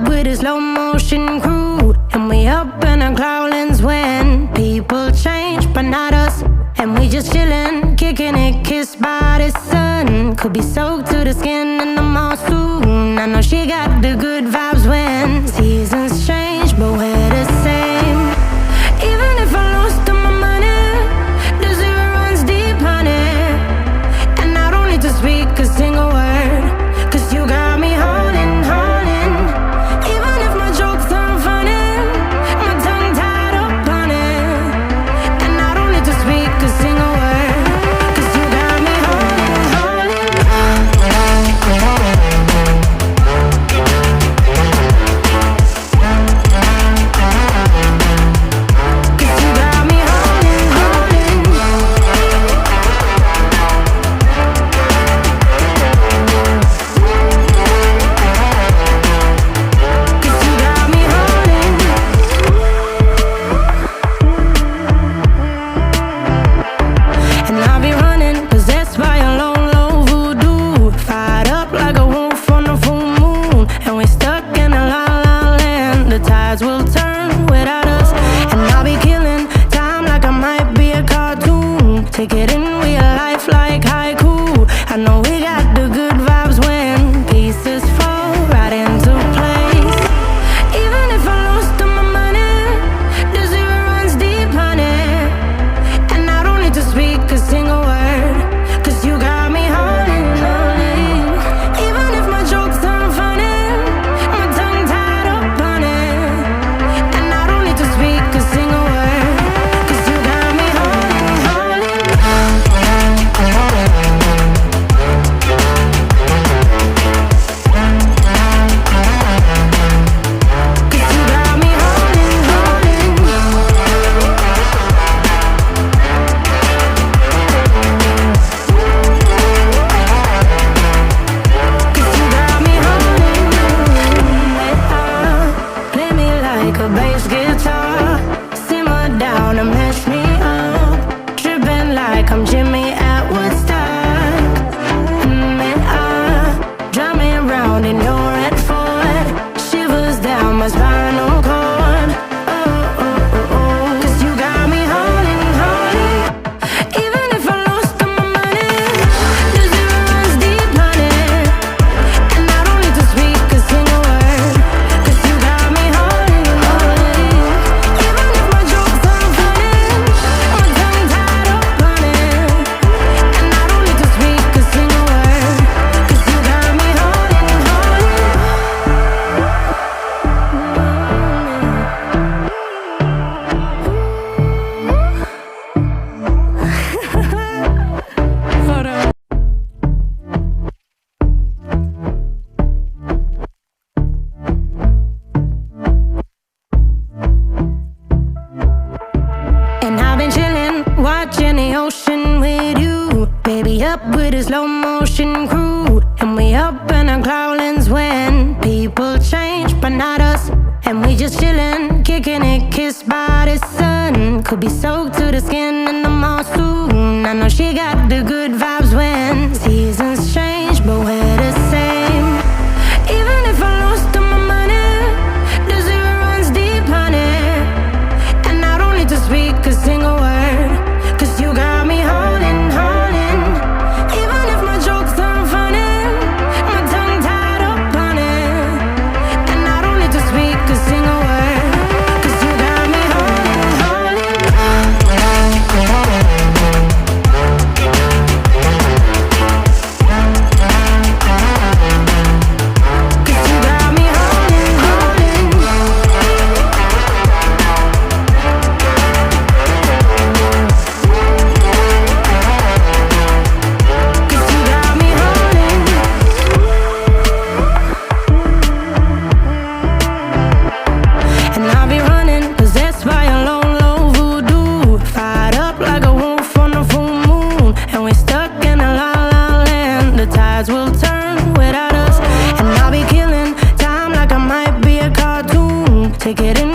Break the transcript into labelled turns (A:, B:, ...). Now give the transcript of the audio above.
A: with a slow motion crew, and we up in our clouds when people change, but not us. And we just chillin', kicking it, kissed by the sun. Could be soaked to the skin in the mall soon. I know she got the good vibes when seasons change, but we're the same. Even if I lost all my money, the zero runs deep, honey. And I don't need to speak a single word, 'cause you got me holding, holding. Even if my jokes aren't funny, my tongue tied up on it. And I don't need to speak a single word, 'cause you got me holding, holding. 'Cause you got me holding, holding. 'Cause you got me holding. And I'll be running, possessed by a low, low voodoo. Fired up like a wolf on a full moon. And we're stuck in a la la land. The tides will turn without us. And I'll be killing time like I might be a cartoon. Take it in real life like haiku. I know we got the good vibes when pieces fall right into place. Even if I lost all my money, the zero runs deep, honey. And I don't need to speak a single word, 'cause you got me holding, holding. Even if my jokes aren't funny, my tongue tied up on it. And I don't need to speak a single word, 'cause you got me holding, holding. 'Cause you got me holding, holding. 'Cause you got me holding. Play me like a bass guitar, simmer down and mess me up, tripping like I'm Jimmy at Woodstock. Drive me around in your red Ford, shivers down my spinal cord. Oh, oh, oh, oh. 'Cause you got me holding, holding. Even if I lost all my money, the zero runs deep, honey. And I don't need to speak a single word, 'cause you got me holding, holding. Even if my jokes aren't funny, my tongue tied up on it. And I don't need to speak a single word, 'cause you got me holding, holding. Hold on. And I've been chillin', watching the ocean with you. Baby, up with a slow motion crew. And we up in our clouds when people change, but not us. And we just chillin', kicking it, kissed by the sun. Could be soaked to the skin in the mall soon. I know she got the good vibes when seasons change, but we're the same. Even if I lost all my money, the zero runs deep, honey. And I don't need to speak a single word, 'cause you got me holding, holding. Even if my jokes aren't funny, my tongue tied up on it. And I don't need to speak a single word, 'cause you got me holding, holding. 'Cause you got me holding, holding. 'Cause you got me holding. And I'll be running, possessed by a low, low voodoo. Fired up like a wolf on a full moon. And we're stuck in a la la land. The tides will turn without us. And I'll be killing time like I might be a cartoon. Take it in